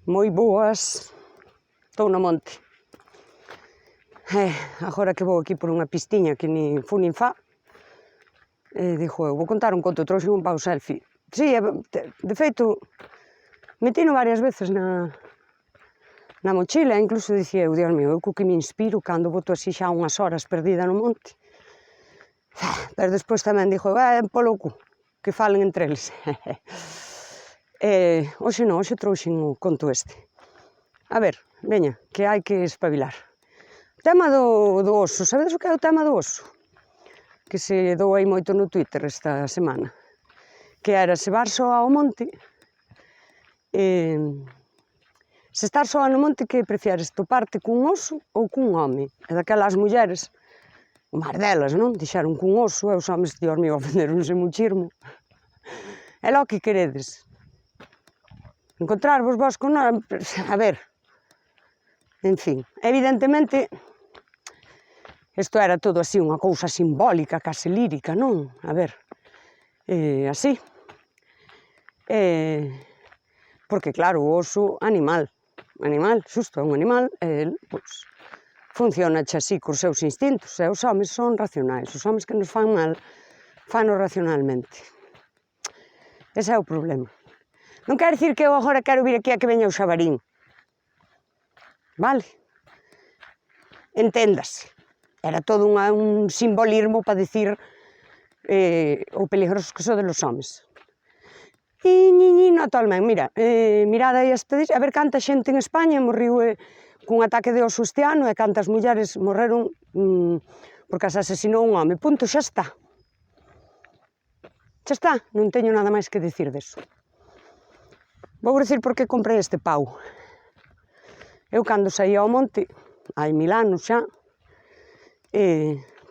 Moi boas, estou no monte. Agora que vou aquí por unha pistiña que ni fu nin fa, dixo eu, vou contar un conto, trouxe un pau selfie. Si, de feito, metino varias veces na mochila, incluso dicía eu, Dios mío, eu co que me inspiro cando boto así xa unhas horas perdida no monte. Pero despois tamén dixo, polo cu, que falen entre eles. Hoxe non, hoxe trouxen o conto este. A ver, veña, que hai que espabilar. O tema do oso, sabedes o que é o tema do oso? Que se dou aí moito no Twitter esta semana. Que era se vas só ao monte, se estás só no monte, que prefieres, toparte cun oso ou cun home? E daquelas mulleres, o mar delas, non? Dixeron cun oso, e os homes, Dios mío, ofenderonse muchirmo. É lo que queredes. Encontrarvos vos con... A ver, en fin, evidentemente, isto era todo así unha cousa simbólica, case lírica, non? A ver, así. Porque claro, o oso, animal, xusto, é un animal, e el, pois, funciona así cos seus instintos, e os homes son racionais, os homes que nos fan mal, fano racionalmente. Ese é o problema. Non quer dicir que eu agora quero vir aquí a que veña o xabarín. Vale? Enténdase. Era todo un simbolismo para dicir o peligrosos que sodes os homes. Naturalmente, mira, mirad aí a ver canta xente en España morriu cun ataque de oso este ano e cantas mulleres morreron porque as asesinou un home. Punto, xa está. Xa está, non teño nada máis que dicir deso. Vou dicir por que comprei este pau. Eu cando saía ao monte, hai 1000 anos xa,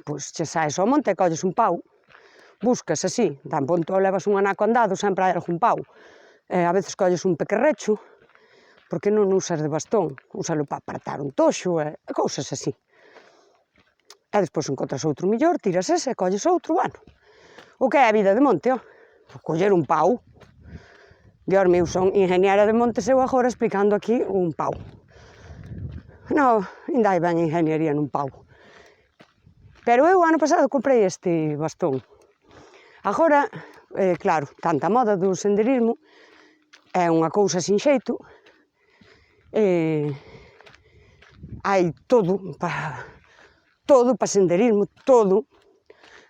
pois xa saes ao monte e colles un pau, buscas así, tan pronto levas un anaco andado, sempre hai algún pau. A veces colles un pequerrecho, porque non usas de bastón, úsalo para apartar un toxo e cousas así. E despois encontras outro millor, tiras ese e colles outro, bueno. O que é a vida de monte, ó? Coller un pau. Dios mío, son ingeniera de montes eu agora explicando aquí un pau. Non, ainda hai ben ingeniería nun pau. Pero eu ano pasado comprei este bastón. Agora, claro, tanta moda do senderismo, é unha cousa sin xeito, hai todo para senderismo, todo.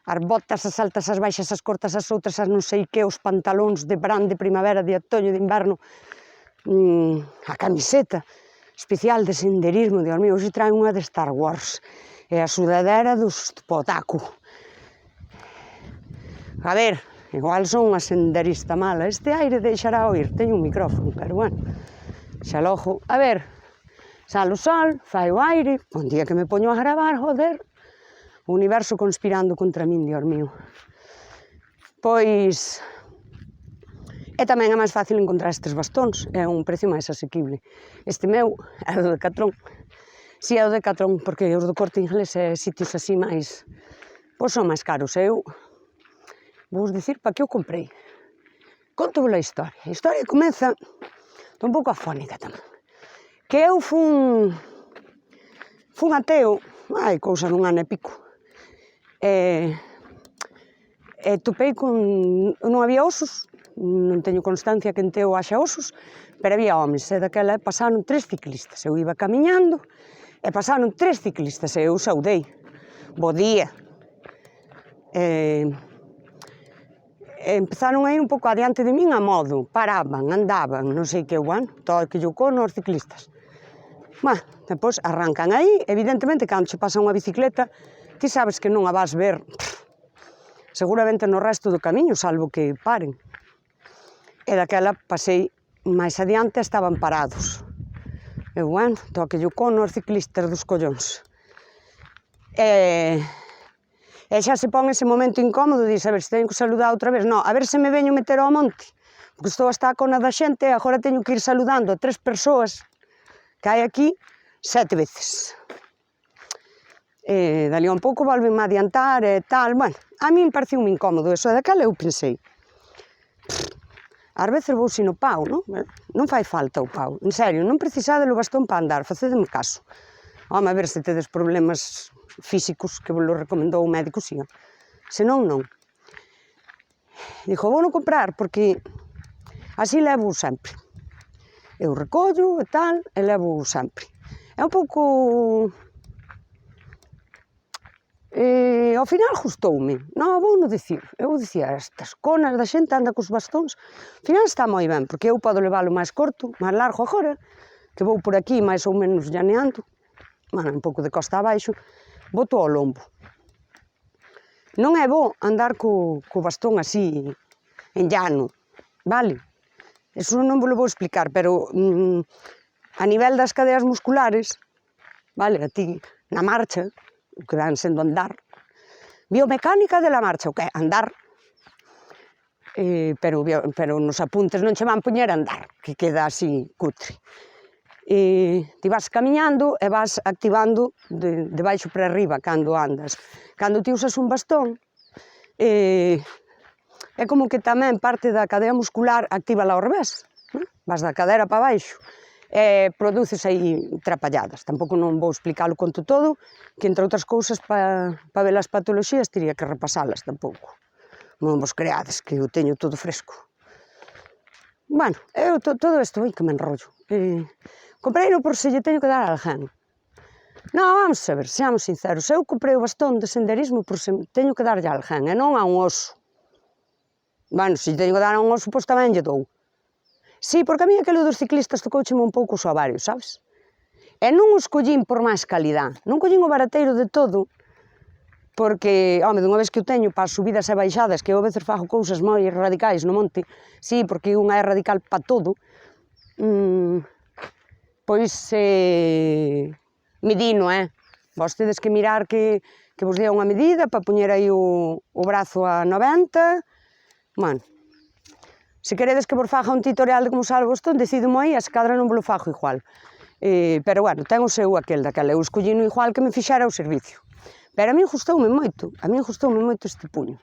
As botas, as altas, as baixas, as cortas, as outras, as non sei que, os pantalóns de verán, de primavera, de outoño, de inverno, a camiseta especial de senderismo, Dios mío, hoxe trae unha de Star Wars, e a sudadera do Potaco. A ver, igual son unha senderista mala, este aire deixará oír, teño un micrófono, pero bueno, xa logo, a ver, sale o sol, fai o aire, un día que me poño a gravar, joder, o universo conspirando contra min, Dios mío. Pois, e tamén é máis fácil encontrar estes bastóns, é un precio máis asequible. Este meu é do Decathlon. Si, é o Decathlon, porque os do Corte Inglés e sitios así máis, pois son máis caros. Eu vou dicir para que eu comprei. Conto-vos a historia. A historia comeza, estou un pouco afónica tamén, que eu fun ateo, hai cousa dun ano e pico, e topei con... non había osos, non teño constancia que en Teo haxa osos, pero había homes, e daquela pasaron 3 ciclistas. Eu iba camiñando, e pasaron 3 ciclistas, e eu saudei. Bo día. Empezaron a ir un pouco adiante de min a modo, paraban, andaban, non sei que, bueno, todo que yo cono os ciclistas. Depois arrancan aí, evidentemente, cando che pasa unha bicicleta, ti sabes que non a vas ver seguramente no resto do camiño, salvo que paren. E daquela pasei máis adiante, estaban parados. E, bueno, toque yo cono os ciclistas dos collóns. E xa se pon ese momento incómodo, dices, a ver, se teño que saludar outra vez, non, a ver se me veño meter ao monte, porque estou hasta a cona da xente e agora teño que ir saludando a 3 persoas que hai aquí 7 veces. Dali a un pouco volvenme a adiantar e tal, bueno, a min pareceu-me incómodo eso, e daquela eu pensei, ás veces vou sin o pau, non? Non fai falta o pau, en serio, non precisades o bastón para andar, facedeme caso. Home, a ver se tedes problemas físicos que vos lo recomendou o médico, sí. Senón, non. Dixo, vou non comprar porque así levo sempre. Eu recollo e tal, e levo sempre. É un pouco... ao final gustoume, non, vou non dicir, eu dicía, estas conas da xente anda cos bastóns, ao final está moi ben, porque eu podo leválo máis corto, máis largo agora, que vou por aquí máis ou menos llaneando, bueno, un pouco de costa abaixo, boto ao lombo. Non é bo andar co bastón así, en llano, vale? Eso non vos lo vou explicar, pero a nivel das cadeas musculares, vale, a ti na marcha, o que van sendo andar, biomecánica de la marcha, o que é andar, pero nos apuntes non che van poñer andar, que queda así cutre. Ti vas camiñando e vas activando de baixo para arriba cando andas. Cando ti usas un bastón, é como que tamén parte da cadea muscular actívala ao revés, vas da cadera para baixo, produces aí trapalladas. Tampouco non vou explicalo conto todo, que entre outras cousas para ver as patoloxías teria que repasalas tampouco. Non vos creades que eu teño todo fresco. Bueno, eu todo isto, que me enrollo. Compreino por se lle teño que dar a alguén. Non, vamos a ver, seamos sinceros, eu comprei o bastón de senderismo por se teño que darlle a alguén, e non a un oso. Bueno, se lle teño que dar a un oso, pois tamén lle dou. Sí, porque a mí aquilo dos ciclistas tocoucheme un pouco os ovarios, sabes? E non os collín por máis calidad, non collín o barateiro de todo, porque, home, dunha vez que o teño para as subidas e baixadas, que eu a veces fago cousas moi radicais no monte, sí, porque unha é radical para todo, pois medino, vos tedes que mirar que vos dea unha medida para poñer aí o brazo a 90, bueno, se queredes que vos faga un tutorial de como usar o bastón, decidimo aí, a se cadra non vos lo fago igual. Pero bueno, ten o seu aquel daquela, eu escollino igual que me fixera o servicio. Pero a min gustoume moito este puño.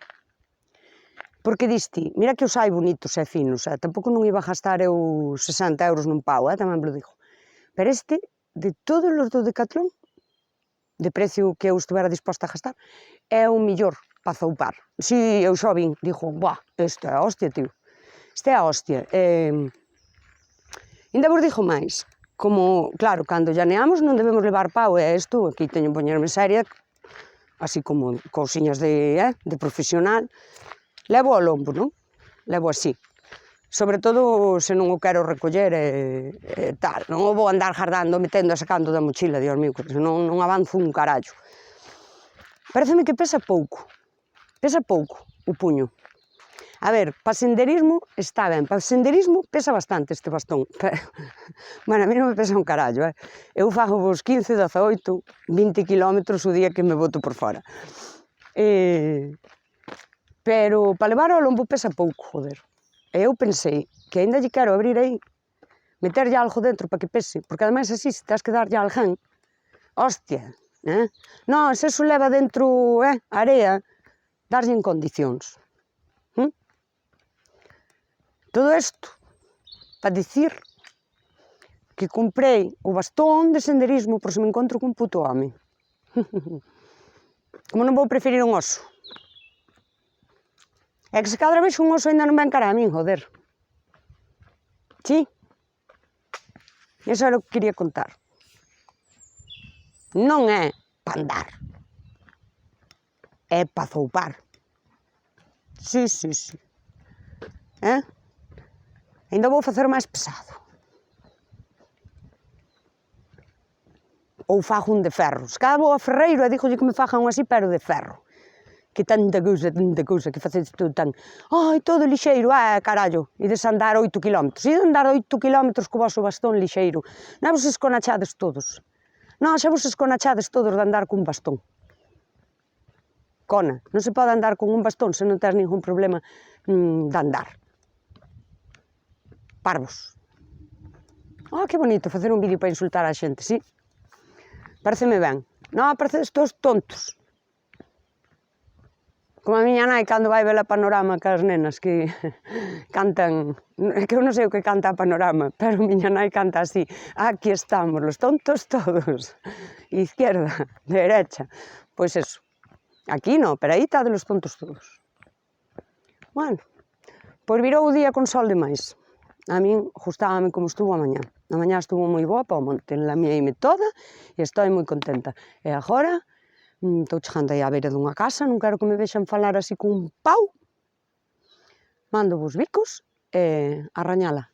Porque diste, mira que os hai bonitos e finos, tampouco non iba a gastar eu 60 euros nun pau, tamén vos lo digo. Pero este, de todos os do Decathlon, de precio que eu estivera disposta a gastar, é o mellor para zoupar. Si, eu xa vin, dixo, buah, isto é a hostia, tío. Isto é a hostia. Ainda vos dixo máis, como, claro, cando llaneamos non debemos levar pau, e isto, aquí teño que poñerme seria, así como cousiñas de profesional, levo ao lombo, non? Levo así. Sobre todo se non o quero recoller e tal, non o vou andar jardando, metendo e sacando da mochila, Dios mío, porque senón non avanzo un carallo. Pareceme que pesa pouco o puño. A ver, para senderismo está ben, para senderismo pesa bastante este bastón, pero, bueno, a mí non me pesa un carallo, eu fago vos 15, 18, 20 kilómetros o día que me boto por fora. Pero para levar ao lombo pesa pouco, joder. E eu pensei que aínda lle quero abrir aí, meterlle algo dentro para que pese, porque ademais así, se tens que darlle a alguén, hostia, non, se eso leva dentro area, darlle en condicións. Todo isto para dicir que comprei o bastón de senderismo por se me encontro cun puto home. Como non vou preferir un oso? É que se cadra vez un oso ainda non ven cara a min, joder. Sí? Iso era o que quería contar. Non é para andar. É para zoupar. Sí. Ainda vou facer máis pesado. Ou fago un de ferro. Se cada vou a ferreiro e dígolle que me fagan un así, pero de ferro. Que tanta cousa, que facedes todo tan... Ai, todo lixeiro, carallo. Ides andar 8 kilómetros. Ides andar 8 kilómetros co vosso bastón lixeiro. Non vos esconachades todos. Non, xa vos esconachades todos de andar cun bastón. Cona, non se pode andar con un bastón se non tens ningún problema de andar. Parvos. Que bonito facer un vídeo para insultar a xente, sí? Pareceme ben. Non, parecedes todos tontos. Como a miña nai cando vai ver a Panorama cas nenas que cantan, é que eu non sei o que canta a Panorama, pero miña nai canta así: aquí estamos los tontos todos, izquierda, derecha, pois eso. Aquí non, pero aí está de los tontos todos. Bueno, pois virou o día con sol de máis. A min gustábame como estuvo a mañá. A mañá estuvo moi boa para o monte, lamiei-me toda e estou moi contenta. E agora estou chegando aí á beira dunha casa, non quero que me vexan falar así cun pau. Mando vos bicos e a rañala.